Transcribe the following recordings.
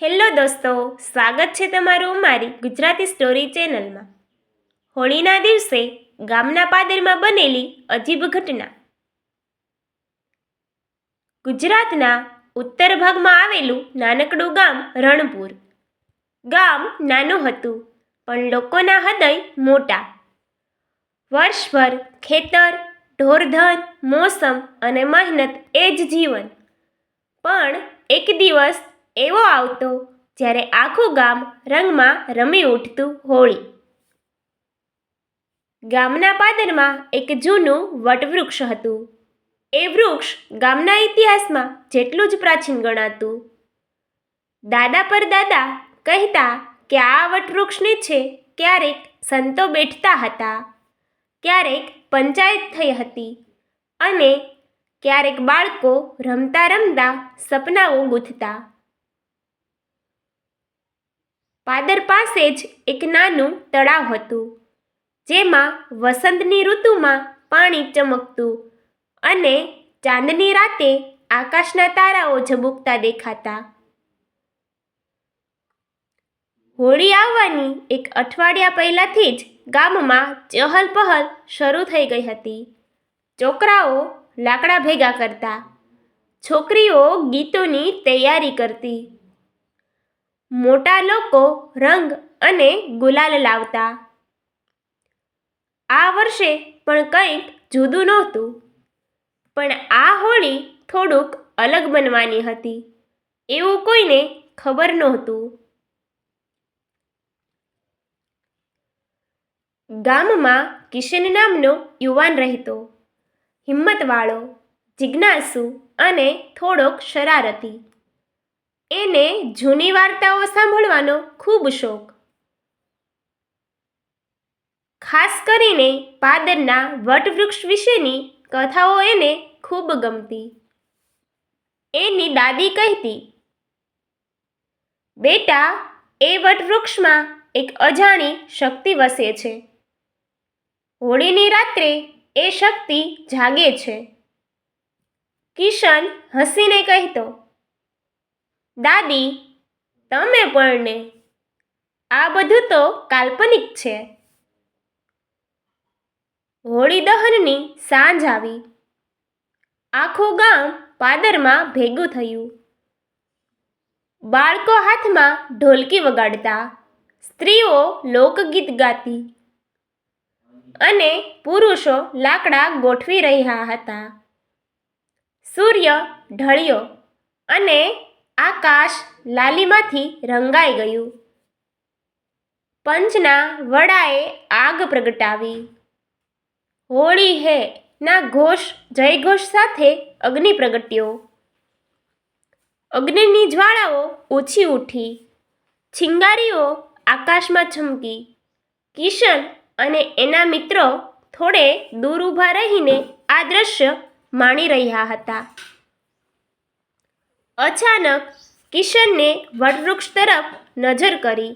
Hello દોસ્તો, સ્વાગત છે તમારું મારી ગુજરાતી સ્ટોરી ચેનલમાં. હોળીના દિવસે ગામના પાદરમાં બનેલી અજીબ ઘટના. ગુજરાતના ઉત્તર ભાગમાં આવેલું નાનકડું ગામ રણપુર. ગામ નાનું હતું, પણ લોકોના હૃદય મોટા. વર્ષભર ખેતર, ઢોરધન, મોસમ અને મહેનત એ જ જીવન. પણ એક દિવસ એવો આવતો જ્યારે આખું ગામ રંગમાં રમી ઉઠતું હોળી. ગામના પાદરમાં એક જૂનું વટવૃક્ષ હતું. એ વૃક્ષ ગામના ઇતિહાસમાં જેટલું જ પ્રાચીન ગણાતું. દાદા પરદાદા કહેતા કે આ વટવૃક્ષ નીચે ક્યારેક સંતો બેઠતા હતા, ક્યારેક પંચાયત થઈ હતી અને ક્યારેક બાળકો રમતા રમતા સપનાઓ ગૂંથતા. પાદર પાસે જ એક નાનું તળાવ હતું, જેમાં વસંતની ઋતુમાં પાણી ચમકતું અને ચાંદની રાતે આકાશના તારાઓ ઝબૂકતા દેખાતા. હોળી આવવાની એક અઠવાડિયા પહેલાથી જ ગામમાં ચહલ-પહલ શરૂ થઈ ગઈ હતી. છોકરાઓ લાકડા ભેગા કરતા, છોકરીઓ ગીતોની તૈયારી કરતી, મોટા લોકો રંગ અને ગુલાલ લાવતા. આ વર્ષે પણ કંઈક જુદું નહોતું, પણ આ હોળી થોડુંક અલગ બનવાની હતી એવું કોઈને ખબર નહોતું. ગામમાં કિશન નામનો યુવાન રહેતો. હિંમતવાળો, જિજ્ઞાસુ અને થોડોક શરારતી. એને જૂની વાર્તાઓ સાંભળવાનો ખૂબ શોખ. ખાસ કરીને પાદરના વટવૃક્ષ વિશેની કથાઓ એને ખૂબ ગમતી. એની દાદી કહેતી, બેટા, એ વટવૃક્ષમાં એક અજાણી શક્તિ વસે છે. હોળીની રાત્રે એ શક્તિ જાગે છે. કિશન હસીને કહેતો, દાદી, તમે પણ ને, આ બધું તો કાલ્પનિક છે. હોળી દહનની સાંજ આવી. આખું ગામ પાદરમાં ભેગું થયું. બાળકો હાથમાં ઢોલકી વગાડતા, સ્ત્રીઓ લોકગીત ગાતી અને પુરુષો લાકડા ગોઠવી રહ્યા હતા. સૂર્ય ઢળ્યો અને આકાશ લાલીમાથી રંગાઈ ગયું. પંચના વડાએ આગ પ્રગટાવી. હોળી હે ના જયઘોષ સાથે અગ્નિ પ્રગટ્યો. અગ્નિની જ્વાળાઓ ઊંચી ઉઠી, ચિંગારીઓ આકાશમાં ચમકી. કિશન અને એના મિત્રો થોડે દૂર ઊભા રહીને આ દ્રશ્ય માણી રહ્યા હતા. અચાનક કિશનને વટવૃક્ષ તરફ નજર કરી.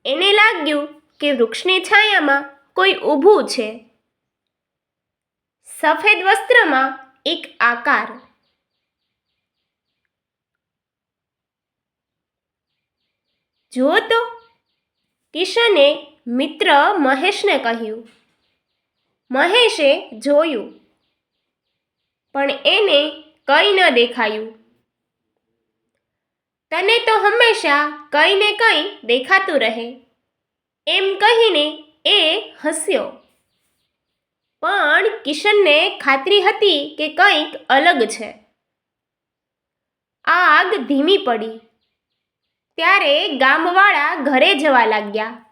એને લાગ્યું કે વૃક્ષની છાયામાં કોઈ ઊભું છે. સફેદ વસ્ત્રમાં એક આકાર. જુઓ તો, કિશને મિત્ર મહેશને કહ્યું. મહેશે જોયું, પણ એને કંઈ ન દેખાયું. તને તો હંમેશા કંઈ ને કંઈ દેખાતું રહે, એમ કહીને એ હસ્યો. પણ કિશનને ખાતરી હતી કે કંઈક અલગ છે. આગ ધીમી પડી ત્યારે ગામવાળા ઘરે જવા લાગ્યા.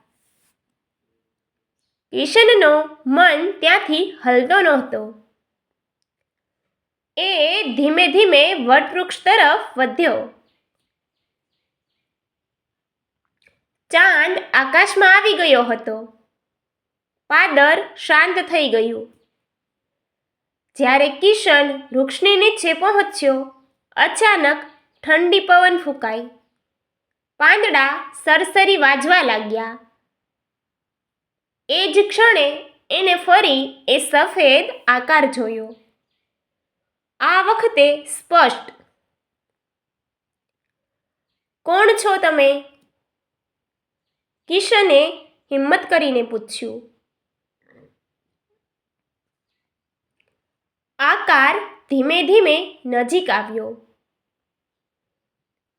કિશનનો મન ત્યાંથી હલતો નહોતો. એ ધીમે ધીમે વટવૃક્ષ તરફ વધ્યો. ચાંદ આકાશમાં આવી ગયો હતો. પાદર શાંત થઈ ગયું. જ્યારે કિશન વૃક્ષની નીચે પહોંચ્યો, અચાનક ઠંડી પવન ફૂંકાઈ. પાંદડા સરસરી વાજવા લાગ્યા. એ જ ક્ષણે એને ફરી એ સફેદ આકાર જોયો. આ વખતે સ્પષ્ટ. કોણ છો તમે? કિશને હિંમત કરીને પૂછ્યું. આકાર ધીમે ધીમે નજીક આવ્યો.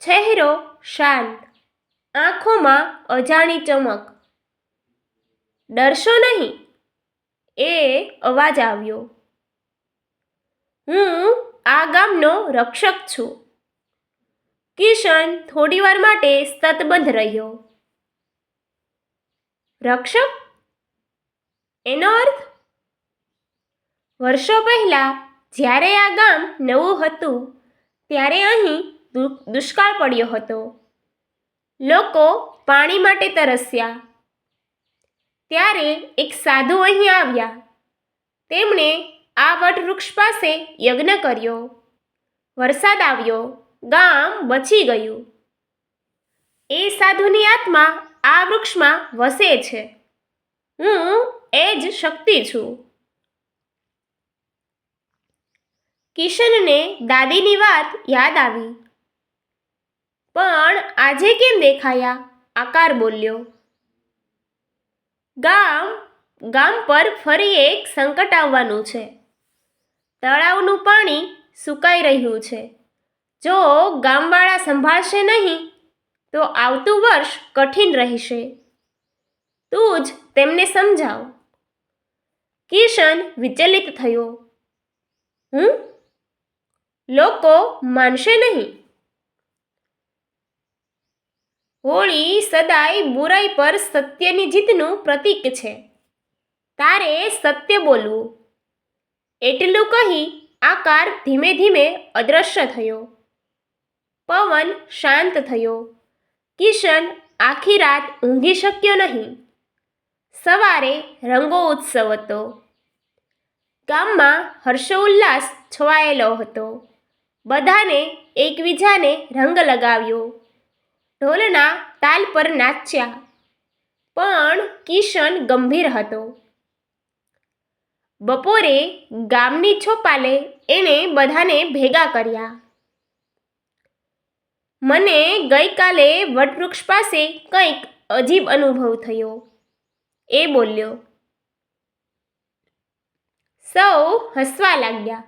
ચહેરો શાંત, આંખોમાં અજાણી ચમક. ડરશો નહીં, એ અવાજ આવ્યો. હું આ ગામનો રક્ષક છું. કિશન થોડીવાર માટે સ્તબ્ધ રહ્યો. રક્ષક? એનો અર્થ? વર્ષો પહેલા જ્યારે આ ગામ નવું હતું ત્યારે અહીં દુષ્કાળ પડ્યો હતો. લોકો પાણી માટે તરસ્યા. ત્યારે એક સાધુ અહીં આવ્યા. તેમણે આ વટવૃક્ષ પાસે યજ્ઞ કર્યો. વરસાદ આવ્યો, ગામ બચી ગયું. એ સાધુની આત્મા આ વૃક્ષમાં વસે છે. હું એ જ શક્તિ છું. કિશનને દાદીની વાત યાદ આવી. પણ આજે કેમ દેખાયા? આકાર બોલ્યો. ગામ પર ફરી એક સંકટ આવવાનું છે. તળાવનું પાણી સુકાઈ રહ્યું છે. જો ગામવાળા સંભાળશે નહીં તો આવતું વર્ષ કઠિન રહેશે. તું જ તેમને સમજાવ. કિશન વિચલિત થયો. હું? લોકો માનશે નહીં. હોળી સદાય બુરાઈ પર સત્યની જીતનું પ્રતીક છે. તારે સત્ય બોલવું. એટલું કહી આકાર ધીમે ધીમે અદૃશ્ય થયો. પવન શાંત થયો. કિશન આખી રાત ઊંઘી શક્યો નહીં. સવારે રંગો ઉત્સવ હતો. ગામમાં હર્ષોલ્લાસ છવાયેલો હતો. બધાને એકબીજાને રંગ લગાવ્યો. ઢોલના તાલ પર નાચ્યા. પણ કિશન ગંભીર હતો. બપોરે ગામની છોપાલે એણે બધાને ભેગા કર્યા. મને ગઈકાલે વટવૃક્ષ પાસે કંઈક અજીબ અનુભવ થયો, એ બોલ્યો. સૌ હસવા લાગ્યા,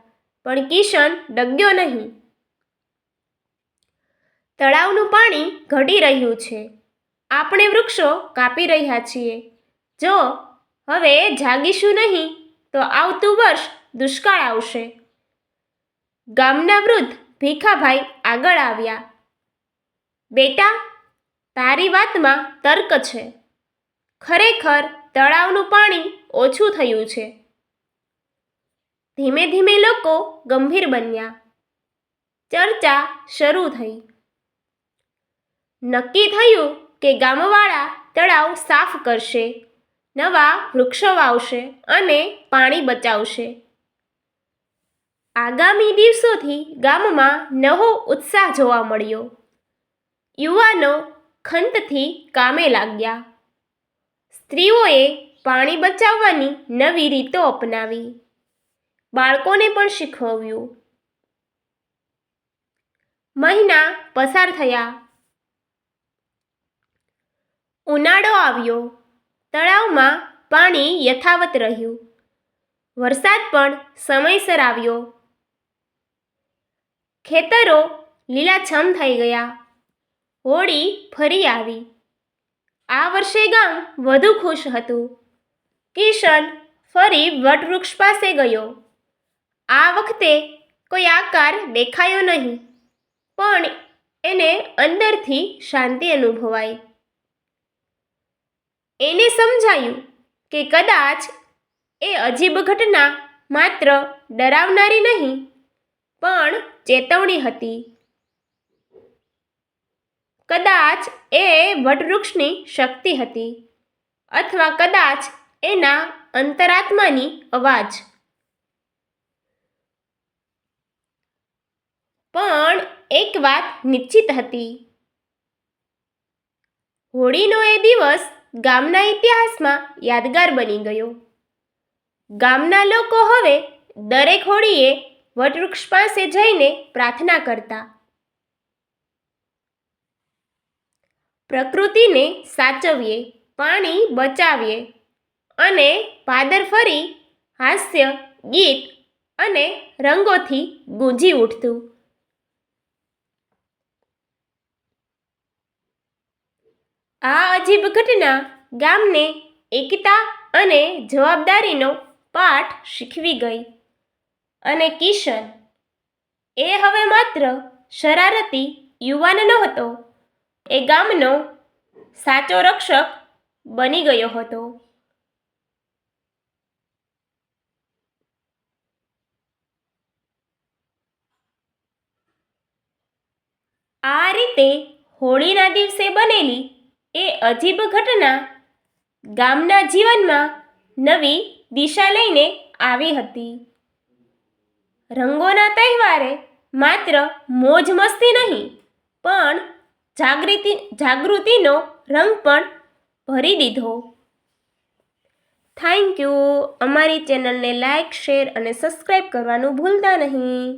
પણ કિશન ડગ્યો નહીં. તળાવનું પાણી ઘટી રહ્યું છે. આપણે વૃક્ષો કાપી રહ્યા છીએ. જો હવે જાગીશું નહીં તો આવતું વર્ષ દુષ્કાળ આવશે. ગામના વૃદ્ધ ભીખાભાઈ આગળ આવ્યા. બેટા, તારી વાતમાં તર્ક છે. ખરેખર તળાવનું પાણી ઓછું થયું છે. ધીમે ધીમે લોકો ગંભીર બન્યા. ચર્ચા શરૂ થઈ. નક્કી થયું કે ગામવાળા તળાવ સાફ કરશે, નવા વૃક્ષો વાવશે અને પાણી બચાવશે. આગામી દિવસોથી ગામમાં નવો ઉત્સાહ જોવા મળ્યો. યુવાનો ખંતથી કામે લાગ્યા. સ્ત્રીઓએ પાણી બચાવવાની નવી રીતો અપનાવી. બાળકોને પણ શીખવ્યું. મહિના પસાર થયા. ઉનાળો આવ્યો. તળાવમાં પાણી યથાવત રહ્યું. વરસાદ પણ સમયસર આવ્યો. ખેતરો લીલાછમ થઈ ગયા. હોળી ફરી આવી. આ વર્ષે ગામ વધુ ખુશ હતું. કિશન ફરી વટવૃક્ષ પાસે ગયો. આ વખતે કોઈ આકાર દેખાયો નહીં, પણ એને અંદરથી શાંતિ અનુભવાઈ. એને સમજાયું કે કદાચ એ અજીબ ઘટના માત્ર ડરાવનારી નહીં, પણ ચેતવણી હતી. કદાચ એ વટવૃક્ષની શક્તિ હતી, અથવા કદાચ એના અંતરાત્માની અવાજ. પણ એક વાત નિશ્ચિત હતી. હોળીનો એ દિવસ ગામના ઇતિહાસમાં યાદગાર બની ગયો. ગામના લોકો હવે દરેક હોળીએ વટવૃક્ષ પાસે જઈને પ્રાર્થના કરતા. પ્રકૃતિને સાચવીએ, પાણી બચાવીએ અને પાદર ફરી હાસ્ય, ગીત અને રંગોથી ગુંજી ઉઠતું. આ અજીબ ઘટના ગામને એકતા અને જવાબદારીનો પાઠ શીખવી ગઈ અને કિશન એ હવે માત્ર શરારતી યુવાન નહોતો, એ ગામનો સાચો રક્ષક બની ગયો હતો. આ રીતે હોળીના દિવસે બનેલી એ અજીબ ઘટના ગામના જીવનમાં નવી દિશા લઈને આવી હતી. રંગોના તહેવારે માત્ર મોજ મસ્તી નહીં, પણ જાગૃતિનો રંગ પણ ભરી દીધો. Thank you. અમારી ચેનલને લાઈક, શેર અને સબસ્ક્રાઈબ કરવાનું ભૂલતા નહીં.